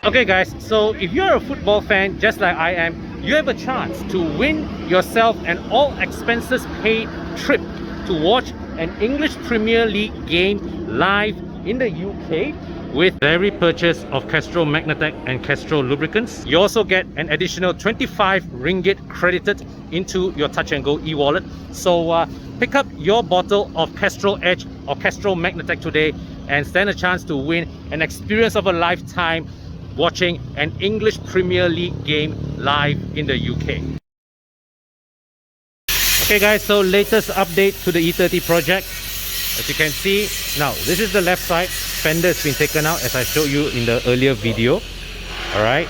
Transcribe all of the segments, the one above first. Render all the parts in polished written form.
Okay guys, so if you're a football fan just like I am, you have a chance to win yourself an all expenses paid trip to watch an English Premier League game live in the UK with every purchase of Castrol Magnatec and Castrol lubricants. You also get an additional 25 ringgit credited into your Touch and Go e-wallet. So pick up your bottle of Castrol Edge or Castrol Magnatec today and stand a chance to win an experience of a lifetime watching an English Premier League game live in the UK. Okay guys, so latest update to the E30 project. As you can see, now this is the left side. Fender has been taken out as I showed you in the earlier video. Alright,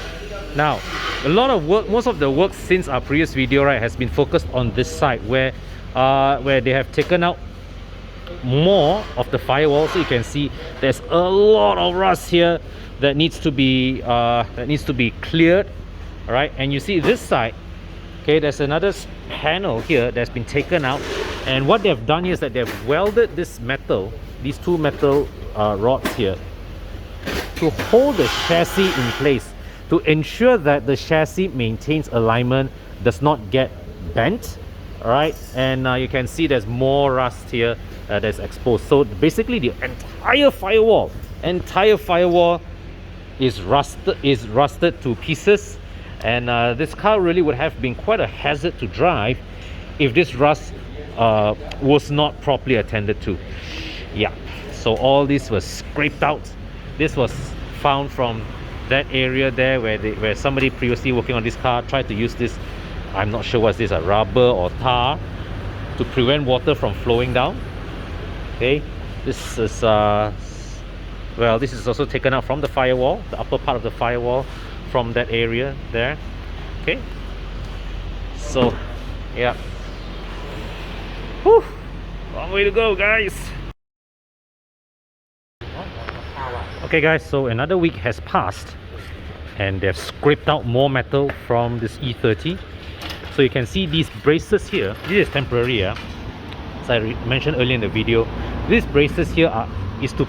now a lot of work, most of the work since our previous video, right, has been focused on this side where they have taken out more of the firewall. So you can see there's a lot of rust here that needs to be cleared. All right, and you see this side, okay, there's another panel here that's been taken out, and what they've done here is that they've welded this metal, these two metal rods here, to hold the chassis in place, to ensure that the chassis maintains alignment, does not get bent. All right, and you can see there's more rust here that's exposed. So basically the entire firewall is rusted to pieces, and this car really would have been quite a hazard to drive if this rust was not properly attended to. Yeah, so all this was scraped out. This was found from that area there where somebody previously working on this car tried to use this, I'm not sure what's this, a rubber or tar, to prevent water from flowing down. Okay, this is well, this is also taken out from the firewall, the upper part of the firewall, from that area there. Okay, so yeah, whew, long way to go guys. Okay guys, so another week has passed and they've scraped out more metal from this E30. So you can see these braces here, this is temporary, as I mentioned earlier in the video. These braces here is to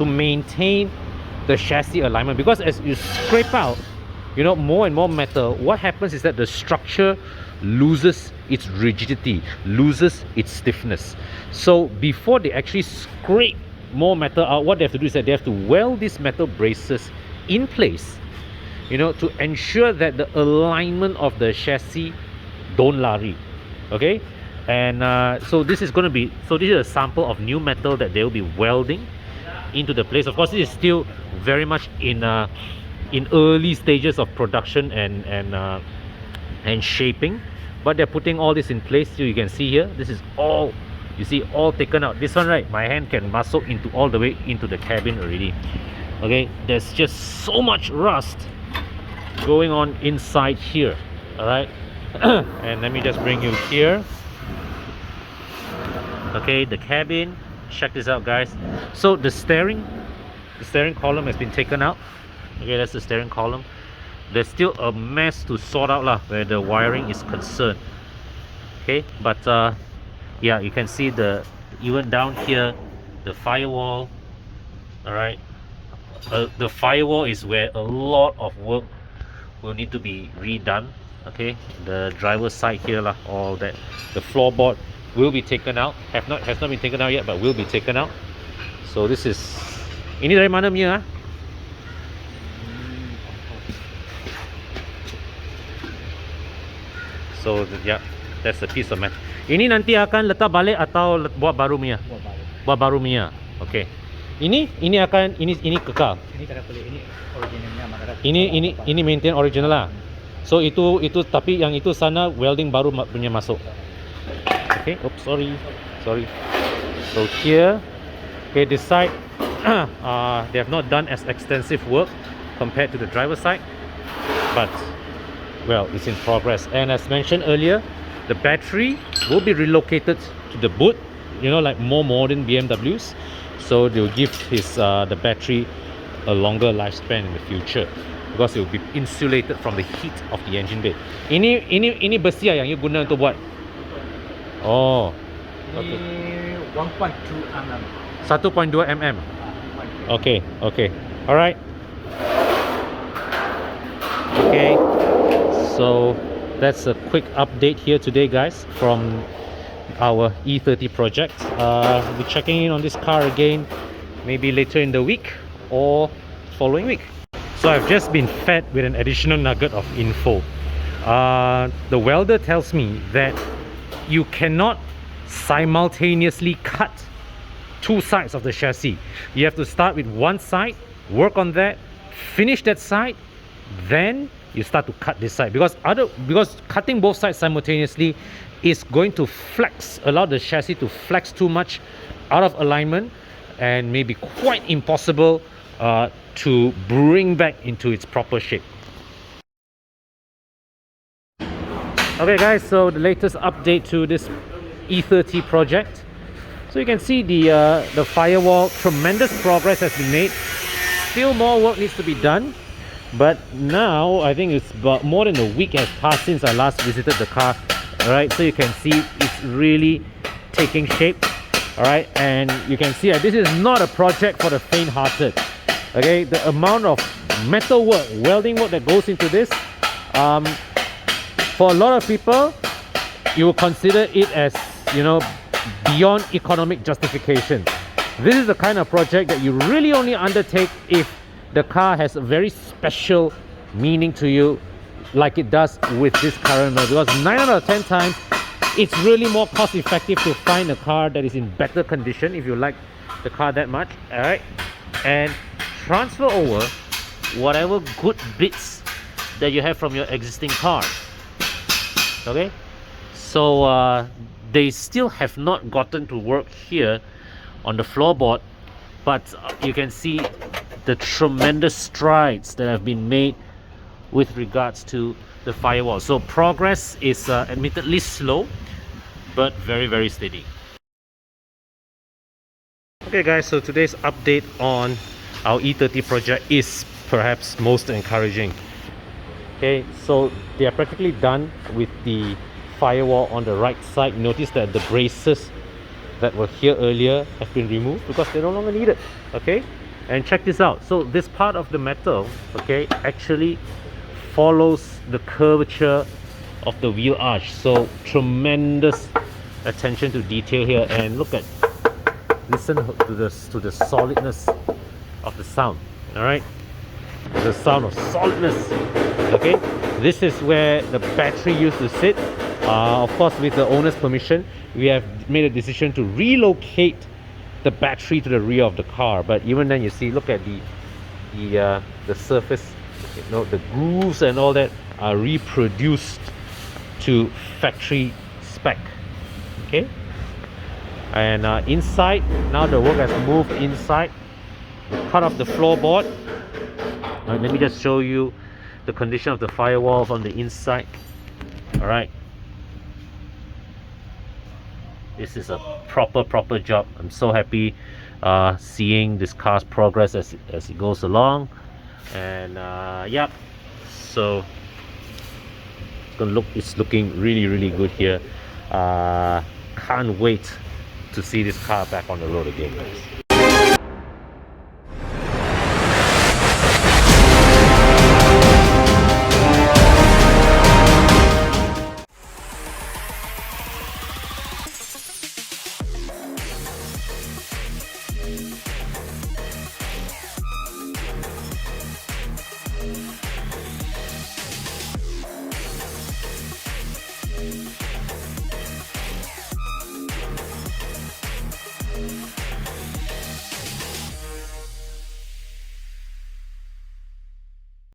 maintain the chassis alignment, because as you scrape out, you know, more and more metal, what happens is that the structure loses its rigidity, loses its stiffness. So before they actually scrape more metal out, what they have to do is that they have to weld these metal braces in place, you know, to ensure that the alignment of the chassis don't lari. Okay, and so this is going to be, so this is a sample of new metal that they will be welding into the place. Of course, this is still very much in early stages of production and shaping, but they're putting all this in place. So you can see here, this is all, you see, all taken out. This one, right, my hand can muscle into all the way into the cabin already. Okay, there's just so much rust going on inside here. All right, and let me just bring you here. Okay, the cabin, check this out guys. So the steering column has been taken out. Okay, that's the steering column. There's still a mess to sort out lah, where the wiring is concerned. Okay, but yeah, you can see even down here, the firewall. All right, the firewall is where a lot of work will need to be redone. Okay, the driver's side here lah, all that, the floorboard will be taken out. Has not been taken out yet, but will be taken out. So this is, ini dari mana punya? So yeah, that's a piece of metal. Ini nanti akan letak balik atau buat baru punya? Buat baru punya. Okay. Ini akan ini kekal. Ini tak boleh, ini originalnya. Ini maintain original lah. So itu tapi yang itu sana welding baru punya masuk. Okay, oops, sorry. So here, okay, this side they have not done as extensive work compared to the driver's side, but well, it's in progress. And as mentioned earlier, the battery will be relocated to the boot, you know, like more modern BMWs. So they will give the battery a longer lifespan in the future, because it will be insulated from the heat of the engine bay. Ini besi yang you guna untuk buat. Oh, okay. 1.2 mm. 1.2 mm. Okay, alright. Okay, so that's a quick update here today, guys, from our E30 project. We'll be checking in on this car again maybe later in the week or following week. So I've just been fed with an additional nugget of info. The welder tells me that you cannot simultaneously cut two sides of the chassis. You have to start with one side, work on that, finish that side, then you start to cut this side, because cutting both sides simultaneously is going to allow the chassis to flex too much out of alignment, and may be quite impossible to bring back into its proper shape. Okay guys, so the latest update to this E30 project. So you can see the firewall, tremendous progress has been made. Still more work needs to be done, but now I think it's about more than a week has passed since I last visited the car. Alright, so you can see it's really taking shape. Alright, and you can see that this is not a project for the faint-hearted. Okay, the amount of metal work, welding work that goes into this, for a lot of people, you will consider it as, you know, beyond economic justification. This is the kind of project that you really only undertake if the car has a very special meaning to you, like it does with this current model. Because 9 out of 10 times, it's really more cost effective to find a car that is in better condition if you like the car that much. Alright, and transfer over whatever good bits that you have from your existing car. Okay, so they still have not gotten to work here on the floorboard, but you can see the tremendous strides that have been made with regards to the firewall. So progress is admittedly slow, but very, very steady. Okay guys, so today's update on our E30 project is perhaps most encouraging. Okay, so they are practically done with the firewall on the right side. Notice that the braces that were here earlier have been removed because they're no longer needed. Okay, and check this out. So this part of the metal, okay, actually follows the curvature of the wheel arch. So tremendous attention to detail here, and look at, listen to the solidness of the sound. All right, the sound of solidness. Okay, this is where the battery used to sit. Of course, with the owner's permission, we have made a decision to relocate the battery to the rear of the car. But even then, you see, look at the surface, you know, the grooves and all that are reproduced to factory spec. Okay, and inside, now the work has moved inside. Cut off the floorboard. Let me just show you the condition of the firewalls on the inside. All right, this is a proper job. I'm so happy seeing this car's progress as it goes along. And yep, so it's looking really good here. Can't wait to see this car back on the road again, guys.